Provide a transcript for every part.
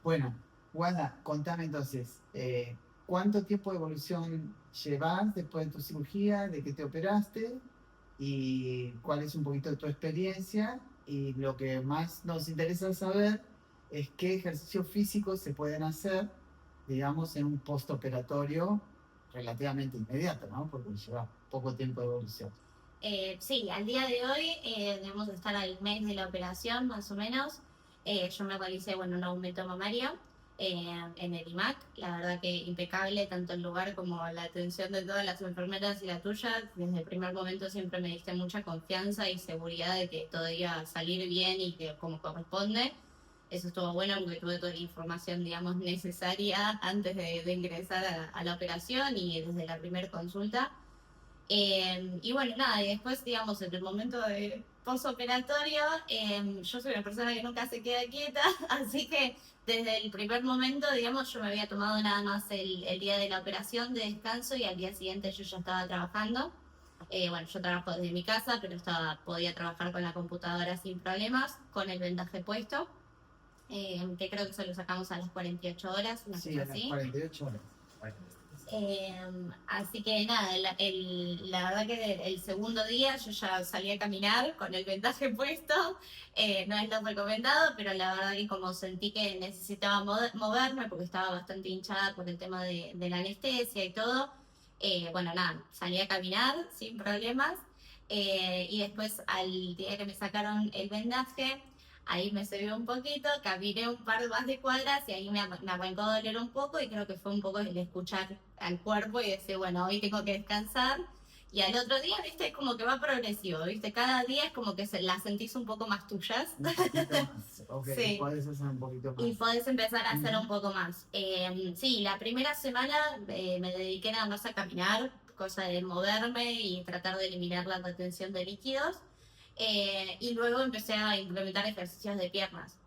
Bueno, Wanda, contame entonces, ¿cuánto tiempo de evolución llevas después de tu cirugía, de que te operaste? ¿Y cuál es un poquito tu experiencia? Y lo que más nos interesa saber es qué ejercicios físicos se pueden hacer, digamos, en un postoperatorio relativamente inmediato, ¿no? Porque lleva poco tiempo de evolución. Sí, al día de hoy debemos estar al mes de la operación, más o menos. Yo me realicé, bueno, un aumento mamario en el IMAC. La verdad que impecable, tanto el lugar como la atención de todas las enfermeras y la tuya. Desde el primer momento siempre me diste mucha confianza y seguridad de que todo iba a salir bien y que como corresponde. Eso estuvo bueno porque tuve toda la información, digamos, necesaria antes de ingresar a la operación y desde la primera consulta. Y bueno, nada, y después, digamos, en el momento de postoperatorio, yo soy una persona que nunca se queda quieta, así que desde el primer momento, digamos, yo me había tomado nada más el día de la operación de descanso y al día siguiente yo ya estaba trabajando. Bueno, yo trabajo desde mi casa, pero podía trabajar con la computadora sin problemas, con el vendaje puesto, que creo que eso lo sacamos a las 48 horas, una Sí, cosa a las así. 48 horas. Así que nada, la verdad que el segundo día yo ya salí a caminar con el vendaje puesto. No es lo recomendado, pero la verdad que como sentí que necesitaba moverme porque estaba bastante hinchada por el tema de la anestesia y todo, bueno, nada, salí a caminar sin problemas. Y después al día que me sacaron el vendaje, ahí me subió un poquito, caminé un par más de cuadras y ahí me arrancó a doler un poco y creo que fue un poco el escuchar al cuerpo y decir, bueno, hoy tengo que descansar. Y al otro día, viste, es como que va progresivo, viste, cada día es como que las sentís un poco más tuyas. Un poquito más. Ok, Sí, puedes hacer un poquito y más. podés empezar a hacer un Ujú. poco más. Sí, la primera semana me dediqué nada más a caminar, cosa de moverme y tratar de eliminar la retención de líquidos. Y luego empecé a implementar ejercicios de piernas.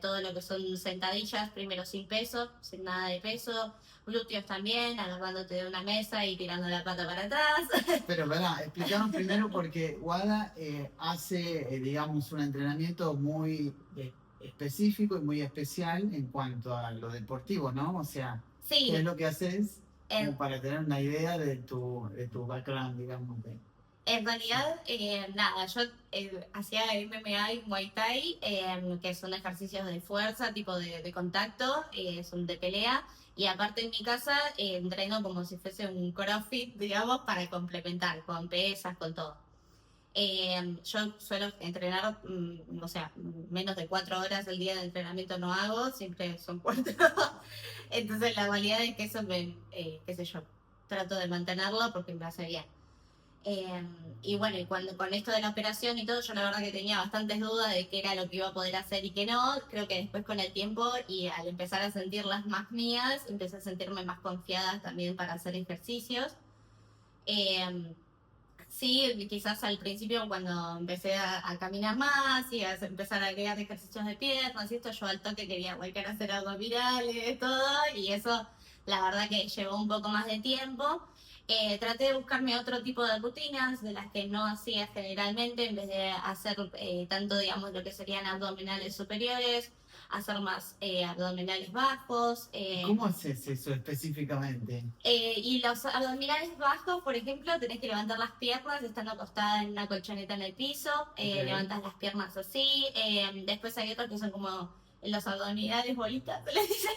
Todo lo que son sentadillas, primero sin peso, sin nada de peso. Glúteos también, agarrándote de una mesa y tirando la pata para atrás. Pero verdad, explicaron primero porque WADA hace, digamos, un entrenamiento muy específico y muy especial en cuanto a lo deportivo, ¿no? O sea, ¿qué es Sí, lo que haces? en, Como para tener una idea de tu background, digamos. En Sí. realidad, nada, yo hacía MMA y Muay Thai, que son ejercicios de fuerza, tipo de contacto, son de pelea, y aparte en mi casa entreno como si fuese un CrossFit, digamos, para complementar, con pesas, con todo. Yo suelo entrenar, o sea, menos de 4 horas al día de entrenamiento no hago, siempre son cuatro. Entonces la realidad es que eso qué sé yo, trato de mantenerlo porque me hace bien. Eh, y bueno, y cuando con esto de la operación y todo, yo la verdad que tenía bastantes dudas de qué era lo que iba a poder hacer y qué no. Creo que después con el tiempo y al empezar a sentirlas más mías, empecé a sentirme más confiada también para hacer ejercicios. Eh, sí, quizás al principio cuando empecé a caminar más y a empezar a crear ejercicios de piernas y esto, yo al toque quería volver a hacer abdominales, todo, y eso la verdad que llevó un poco más de tiempo. Traté de buscarme otro tipo de rutinas de las que no hacía generalmente, en vez de hacer tanto, digamos, lo que serían abdominales superiores, hacer más abdominales bajos. ¿Y cómo haces eso específicamente? Y los abdominales bajos, por ejemplo, tenés que levantar las piernas estando acostada en una colchoneta en el piso, Ok. levantas las piernas así. Después hay otros que son como los abdominales bolitas, les dicen,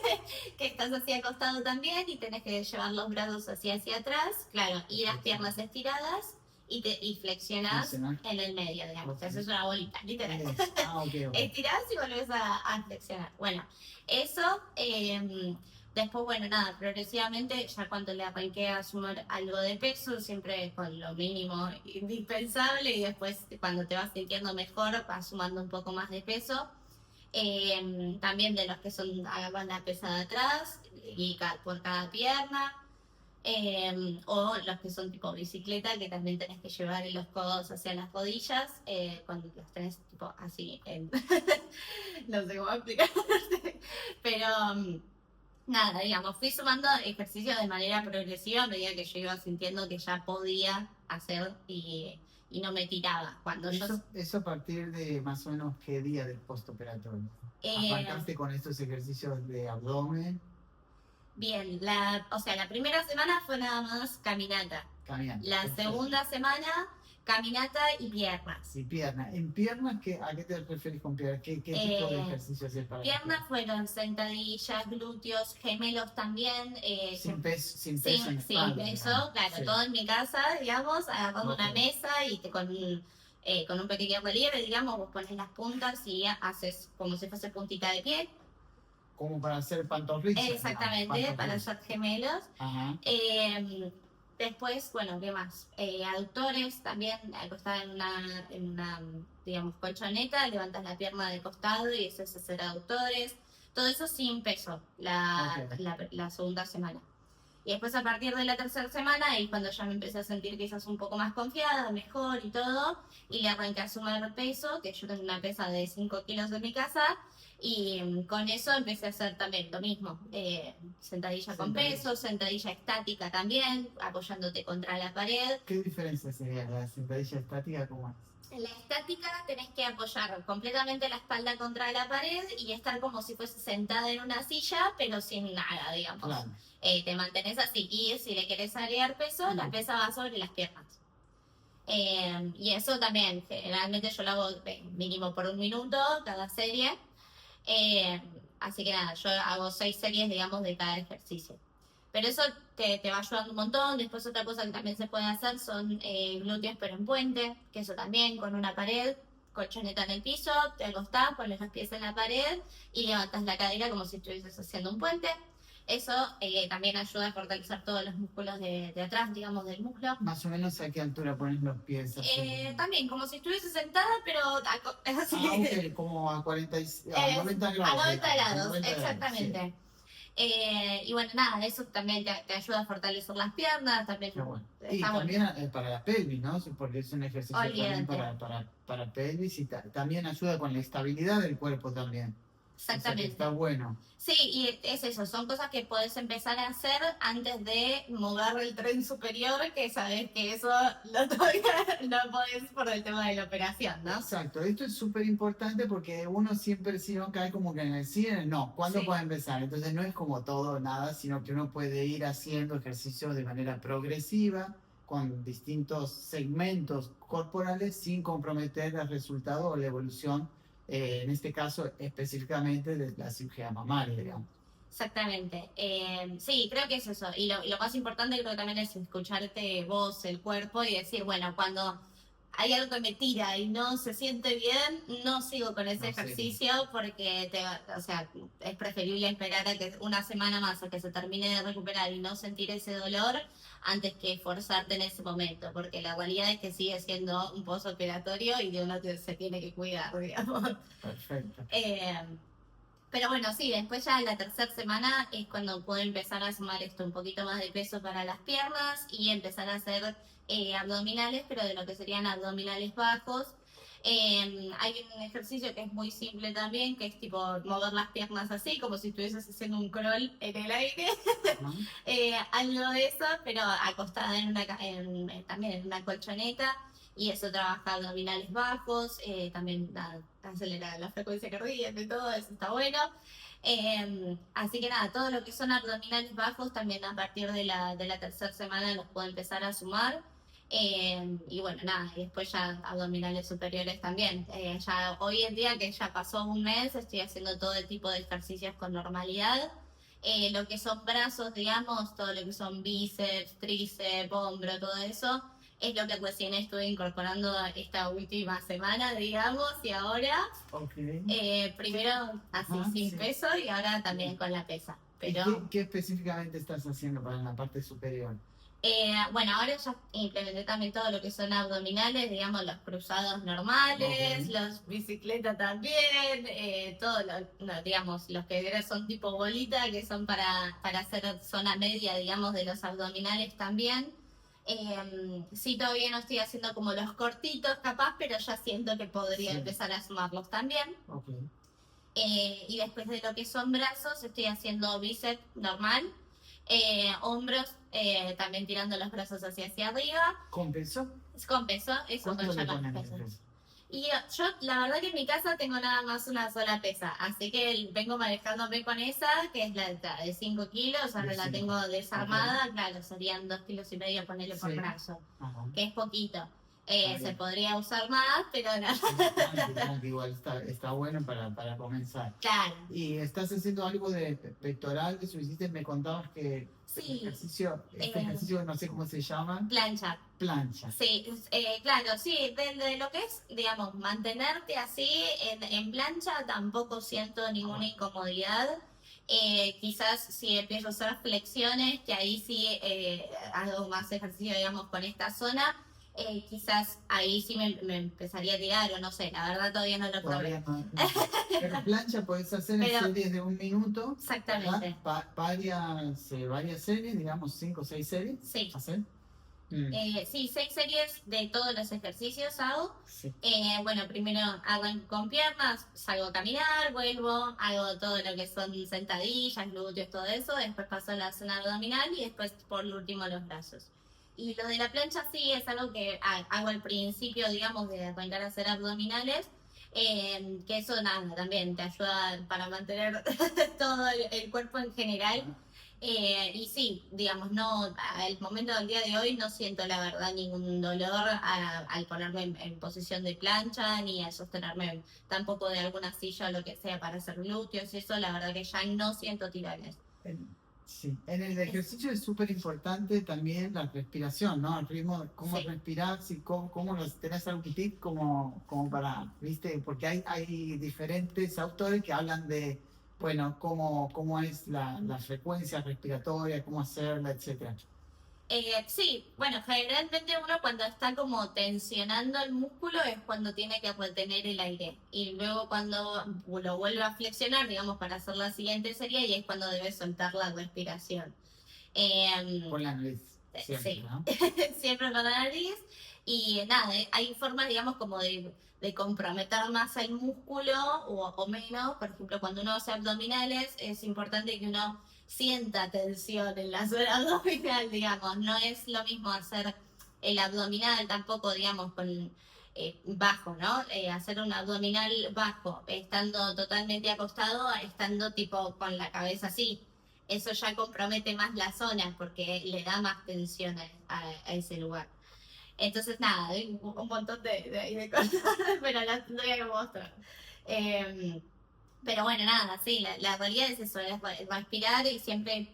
que estás así acostado también y tenés que llevar los brazos así hacia atrás, claro, y las piernas estiradas y flexionás Funcional. en el medio, digamos. Ok. Eso es una bolita, literal. Ok, ok. Estirás y volvés a flexionar. Bueno, eso. Después, bueno, nada, progresivamente, ya cuando le arranqué a sumar algo de peso, siempre con lo mínimo indispensable, y después cuando te vas sintiendo mejor, vas sumando un poco más de peso. También de los que son agarran la pesada atrás y por cada pierna. O los que son tipo bicicleta, que también tenés que llevar los codos hacia las rodillas, cuando los tenés tipo así en... no sé cómo explicarte, pero nada, digamos, fui sumando ejercicios de manera progresiva a medida que yo iba sintiendo que ya podía hacer y no me tiraba. Cuando yo... Eso a partir de más o menos qué día del postoperatorio. ¿Arrancaste con estos ejercicios de abdomen? Bien, la primera semana fue nada más caminata. La Perfecto. segunda semana, caminata y piernas. Y piernas. ¿En piernas a qué te referís con piernas? ¿Qué tipo de ejercicio haces para piernas? Fueron sentadillas, glúteos, gemelos también. Sin peso. Sin peso, claro, sí. Todo en mi casa, digamos, agarrando una mesa y con un pequeño relieve, digamos, vos pones las puntas y haces como si fuese puntita de pie. Como para hacer pantorrillas. Exactamente, para hacer gemelos. Después, bueno, ¿qué más? Aductores, también acostada en una, digamos, colchoneta, levantas la pierna de costado y eso es hacer aductores. Todo eso sin peso, la segunda semana. Y después, a partir de la tercera semana, ahí cuando ya me empecé a sentir quizás un poco más confiada, mejor y todo, y le arranqué a sumar peso, que yo tengo una pesa de 5 kilos en mi casa, y con eso empecé a hacer también lo mismo, sentadilla con peso, sentadilla estática también, apoyándote contra la pared. ¿Qué diferencia sería la sentadilla estática? ¿Cómo es? En la estática tenés que apoyar completamente la espalda contra la pared y estar como si fuese sentada en una silla, pero sin nada, digamos. Claro. Te mantenés así y si le querés agregar peso, la pesa va sobre las piernas. Y eso también, generalmente yo lo hago mínimo por 1 minuto cada serie. Así que nada, yo hago 6 series, digamos, de cada ejercicio. Pero eso te va ayudando un montón. Después otra cosa que también se puede hacer son glúteos pero en puente, que eso también con una pared, colchoneta en el piso, te acostás, pones los pies en la pared y levantas la cadera como si estuvieses haciendo un puente. Eso también ayuda a fortalecer todos los músculos de atrás, digamos, del muslo. Más o menos a qué altura pones los pies. También, como si estuviese sentada, pero así. Okay, como a 90 grados. A 90 grados, exactamente. Sí. Y bueno, nada, eso también te ayuda a fortalecer las piernas. También, bueno. Y también para la pelvis, ¿no? Porque es un ejercicio también para pelvis y también ayuda con la estabilidad del cuerpo también. Exactamente. Está bueno. Sí, y es eso, son cosas que podés empezar a hacer antes de mover el tren superior, que sabés que eso todavía no podés por el tema de la operación, ¿no? Exacto, esto es súper importante porque uno siempre si no cae como que en el cine, no, ¿cuándo puede empezar? Entonces no es como todo o nada, sino que uno puede ir haciendo ejercicios de manera progresiva, con distintos segmentos corporales, sin comprometer el resultado o la evolución. En este caso específicamente de la cirugía mamaria, digamos. Exactamente. Sí, creo que es eso. Y lo más importante creo que también es escucharte vos, el cuerpo, y decir, bueno, cuando hay algo que me tira y no se siente bien, no sigo con ese ejercicio porque es preferible esperar a que una semana más a que se termine de recuperar y no sentir ese dolor antes que forzarte en ese momento, porque la realidad es que sigue siendo un postoperatorio y de uno se tiene que cuidar, digamos. Perfecto. Pero bueno, sí, después ya en la tercera semana es cuando puedo empezar a sumar un poquito más de peso para las piernas y empezar a hacer abdominales, pero de lo que serían abdominales bajos. Hay un ejercicio que es muy simple también, que es tipo mover las piernas así, como si estuvieses haciendo un crawl en el aire. Algo de eso, pero acostada también en una colchoneta. Y eso trabaja abdominales bajos, también acelera la frecuencia cardíaca y todo, eso está bueno. Así que nada, todo lo que son abdominales bajos también a partir de la tercera semana los puedo empezar a sumar. Y bueno, nada, y después ya abdominales superiores también. Ya hoy en día que ya pasó 1 mes, estoy haciendo todo el tipo de ejercicios con normalidad. Lo que son brazos, digamos, todo lo que son bíceps, tríceps, hombro, todo eso, es lo que recién estuve incorporando esta última semana, digamos, y ahora, primero así sin peso y ahora también con la pesa. Pero, ¿Qué específicamente estás haciendo para la parte superior? Bueno, ahora ya implementé también todo lo que son abdominales, digamos, los cruzados normales, los bicicletas también, digamos, los que son tipo bolita, que son para hacer zona media, digamos, de los abdominales también. Sí, todavía no estoy haciendo como los cortitos capaz, pero ya siento que podría empezar a sumarlos también. Y después de lo que son brazos, estoy haciendo bíceps normal, hombros, también tirando los brazos hacia arriba. ¿Con peso? Es con peso, eso ¿Cuánto se le llama ponen peso. de peso? Y yo, la verdad que en mi casa tengo nada más una sola pesa, así que vengo manejándome con esa, que es la de 5 kilos, ahora De la 5. tengo Ok. desarmada, claro, serían 2,5 kilos ponerle por Sí. brazo, Ajá. que es poquito. Está Se bien. podría usar más, pero no. Sí, tranqui, igual está bueno para comenzar. Claro, ¿Y estás haciendo algo de pectorales o hiciste? Me contabas que sí, este ejercicio no sé cómo se llama, plancha. plancha. Sí, claro, sí, de lo que es, digamos, mantenerte así en plancha tampoco siento ninguna incomodidad. Quizás si empiezo a hacer flexiones, que ahí sí hago más ejercicio, digamos, con esta zona, quizás ahí sí me empezaría a tirar o no sé, la verdad todavía no lo probé. Todavía no. Pero plancha podés hacer en Pero, series de 1 minuto, ¿verdad? exactamente, Varias series, digamos 5 o 6 series. sí. ¿Hacer? Mm, Sí, 6 series de todos los ejercicios hago. sí. Bueno, primero hago con piernas, salgo a caminar, vuelvo, hago todo lo que son sentadillas, glúteos, todo eso, después paso a la zona abdominal y después por último los brazos. Y lo de la plancha sí es algo que hago al principio, digamos, de arrancar a hacer abdominales, que eso nada, también te ayuda para mantener todo el cuerpo en general. Y sí, digamos, no, al momento del día de hoy no siento la verdad ningún dolor al ponerme en posición de plancha, ni al sostenerme tampoco de alguna silla o lo que sea para hacer glúteos, eso la verdad que ya no siento tirones. Sí, en el ejercicio es súper importante también la respiración, ¿no? El ritmo, cómo Sí. respirar, si, cómo tenés algún tip como para, ¿viste? Porque hay diferentes autores que hablan de, bueno, cómo es la frecuencia respiratoria, cómo hacerla, etcétera. Sí, bueno, generalmente uno cuando está como tensionando el músculo es cuando tiene que retener el aire y luego cuando lo vuelve a flexionar, digamos, para hacer la siguiente serie y es cuando debe soltar la respiración. Por la nariz, siempre, Sí, ¿no? siempre con la nariz y nada, hay formas, digamos, como de comprometer más el músculo o menos. Por ejemplo, cuando uno hace abdominales es importante que uno sienta tensión en la zona abdominal, digamos. No es lo mismo hacer el abdominal tampoco, digamos, con bajo, ¿no? Hacer un abdominal bajo, estando totalmente acostado, estando tipo con la cabeza así. Eso ya compromete más la zona porque le da más tensión a ese lugar. Entonces, nada, hay un montón de cosas, pero las tendría que mostrar. Eh, pero bueno, nada, sí, la realidad es eso, es respirar y siempre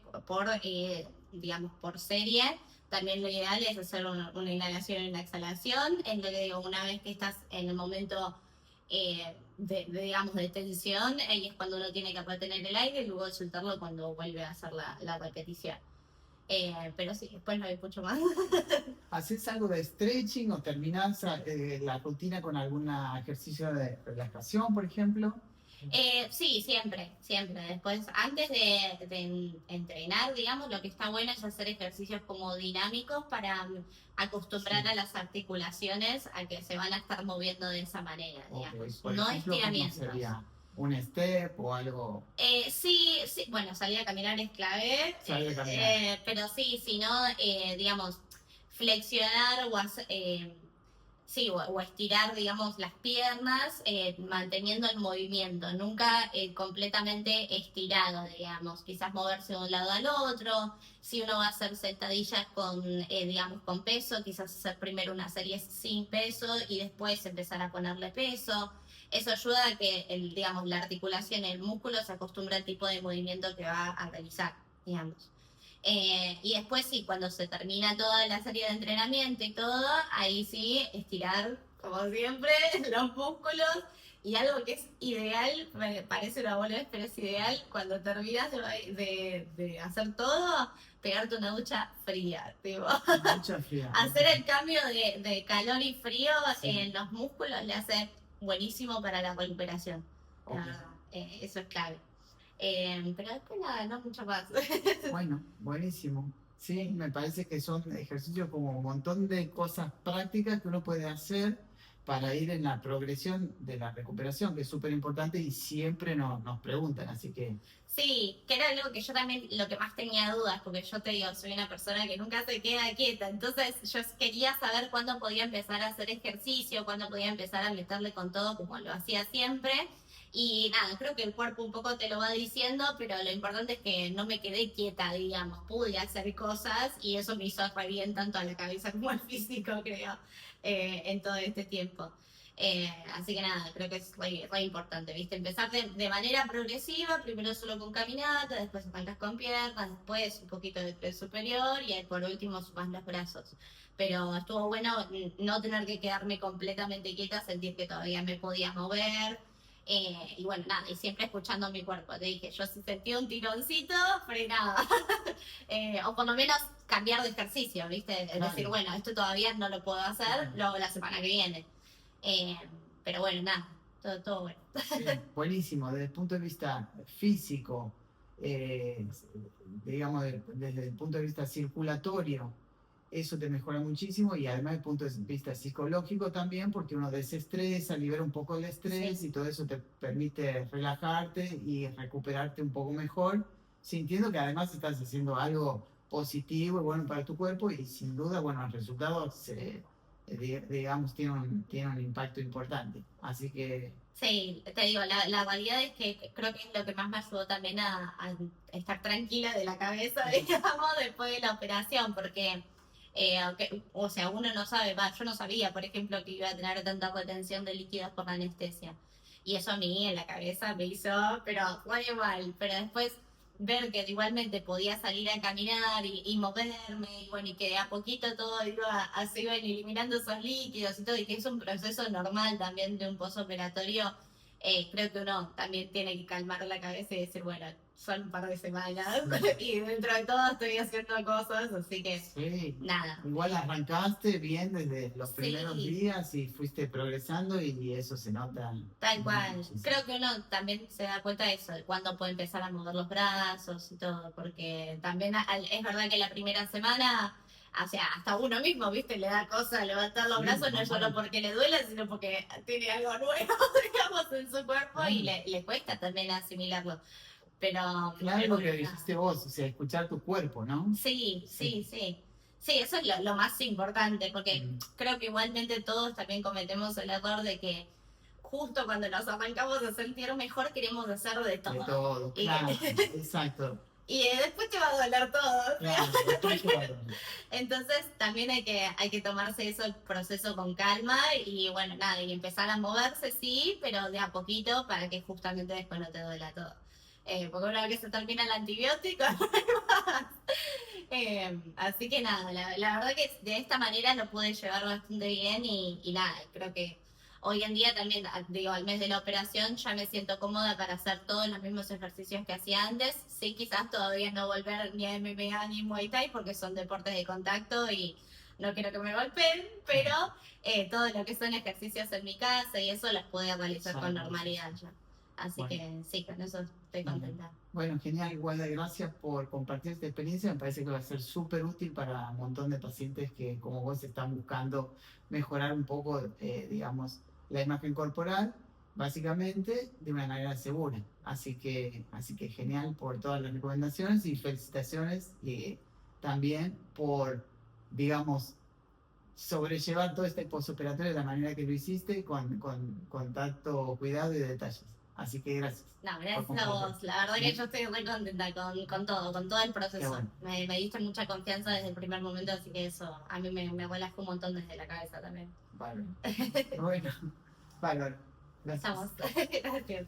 digamos, por serie. También lo ideal es hacer una inhalación y una exhalación. Es lo que digo, una vez que estás en el momento, digamos, de tensión, ahí es cuando uno tiene que retener el aire y luego soltarlo cuando vuelve a hacer la repetición. Pero sí, después no hay mucho más. ¿Haces algo de stretching o terminás la rutina con algún ejercicio de relajación, por ejemplo? Sí, siempre, siempre. Después, antes de entrenar, digamos, lo que está bueno es hacer ejercicios como dinámicos para acostumbrar Sí. a las articulaciones a que se van a estar moviendo de esa manera, digamos. Por No ejemplo, ¿cómo estiramientos. sería? ¿Un step o algo? Sí, sí, bueno, salir a caminar es clave, Salir a caminar. pero sí, si no, digamos, flexionar sí, o estirar, digamos, las piernas, manteniendo el movimiento, nunca completamente estirado, digamos, quizás moverse de un lado al otro. Si uno va a hacer sentadillas digamos, con peso, quizás hacer primero una serie sin peso y después empezar a ponerle peso. Eso ayuda a que, digamos, la articulación, el músculo se acostumbre al tipo de movimiento que va a realizar, digamos. Y después sí, cuando se termina toda la serie de entrenamiento y todo, ahí sí, estirar, como siempre, los músculos. Y algo que es ideal, me parece una boludez, pero es ideal, cuando terminas de hacer todo, pegarte una ducha fría, tipo. Mucha fría. Hacer el cambio de calor y frío Sí. en los músculos le hace buenísimo para la recuperación. Ok. La verdad, eso es clave. Pero después nada, no mucho más. Bueno, buenísimo. Sí, me parece que son ejercicios como un montón de cosas prácticas que uno puede hacer para ir en la progresión de la recuperación, que es súper importante y siempre nos preguntan, así que... Sí, que era algo que yo también lo que más tenía dudas, porque yo te digo, soy una persona que nunca se queda quieta, entonces yo quería saber cuándo podía empezar a hacer ejercicio, cuándo podía empezar a meterle con todo como lo hacía siempre. Y nada, creo que el cuerpo un poco te lo va diciendo, pero lo importante es que no me quedé quieta, digamos, pude hacer cosas y eso me hizo re bien tanto a la cabeza como al físico, creo, en todo este tiempo. Así que nada, creo que es re importante, ¿viste? Empezar de manera progresiva, primero solo con caminata, después arrancas con piernas, después un poquito de tren superior y por último sumas los brazos. Pero estuvo bueno no tener que quedarme completamente quieta, sentir que todavía me podía mover. Y bueno, nada, y siempre escuchando mi cuerpo. Te dije, yo si sentí un tironcito, frenaba. O por lo menos cambiar de ejercicio, ¿viste? Es decir, bueno, esto todavía no lo puedo hacer, lo hago la semana que viene. Pero bueno, nada, todo bueno. Bien, buenísimo, desde el punto de vista físico, digamos, desde el punto de vista circulatorio, eso te mejora muchísimo y además desde el punto de vista psicológico también, porque uno desestresa, libera un poco el estrés y todo eso te permite relajarte y recuperarte un poco mejor, sintiendo que además estás haciendo algo positivo y bueno para tu cuerpo y sin duda, bueno, el resultado digamos, tiene un impacto importante. Así que... Sí, te digo, la realidad es que creo que es lo que más me ayudó también a estar tranquila de la cabeza, digamos, después de la operación, porque, o sea, uno no sabe, yo no sabía, por ejemplo, que iba a tener tanta retención de líquidos por la anestesia. Y eso a mí en la cabeza me hizo, pero muy mal, pero después ver que igualmente podía salir a caminar y moverme, y bueno, y que de a poquito todo se iban eliminando esos líquidos y todo, y que es un proceso normal también de un posoperatorio, creo que uno también tiene que calmar la cabeza y decir, bueno, son un par de semanas, y dentro de todo estoy haciendo cosas, así que nada. Igual arrancaste bien desde los primeros días y fuiste progresando y eso se nota. Tal cual. Creo que uno también se da cuenta de eso, de cuándo puede empezar a mover los brazos y todo, porque también es verdad que la primera semana, o sea, hasta uno mismo, ¿viste? Le da cosa levantar los brazos, no solo porque le duele, sino porque tiene algo nuevo, digamos, en su cuerpo y le cuesta también asimilarlo. Pero... Claro, lo que dijiste vos, o sea, escuchar tu cuerpo, ¿no? Sí. Sí, eso es lo más importante, porque creo que igualmente todos también cometemos el error de que justo cuando nos arrancamos a sentir mejor queremos hacer de todo. De todo, claro, exacto. Y después te va a doler todo. Claro, entonces también hay que tomarse eso el proceso con calma y bueno, nada, y empezar a moverse, sí, pero de a poquito para que justamente después no te duela todo. Porque una vez que se termina el antibiótico, así que nada, la verdad que de esta manera lo pude llevar bastante bien y nada, creo que hoy en día también, digo, al mes de la operación ya me siento cómoda para hacer todos los mismos ejercicios que hacía antes. Sí, quizás todavía no volver ni a MMA ni Muay Thai porque son deportes de contacto y no quiero que me golpeen, pero todo lo que son ejercicios en mi casa y eso los puedo realizar con normalidad ya. Así que sí, con eso estoy contenta. Bueno, genial, Guada, gracias por compartir esta experiencia. Me parece que va a ser súper útil para un montón de pacientes que, como vos, están buscando mejorar un poco, digamos, la imagen corporal, básicamente de una manera segura. Así que genial por todas las recomendaciones y felicitaciones también por, digamos, sobrellevar todo este postoperatorio de la manera que lo hiciste con tanto cuidado y detalles. Así que gracias. No, gracias a vos. La verdad que yo estoy muy contenta con todo el proceso. Bueno. Me diste mucha confianza desde el primer momento, así que eso a mí me relajó un montón desde la cabeza también. Vale. Bueno, vale. Gracias. Estamos. Gracias.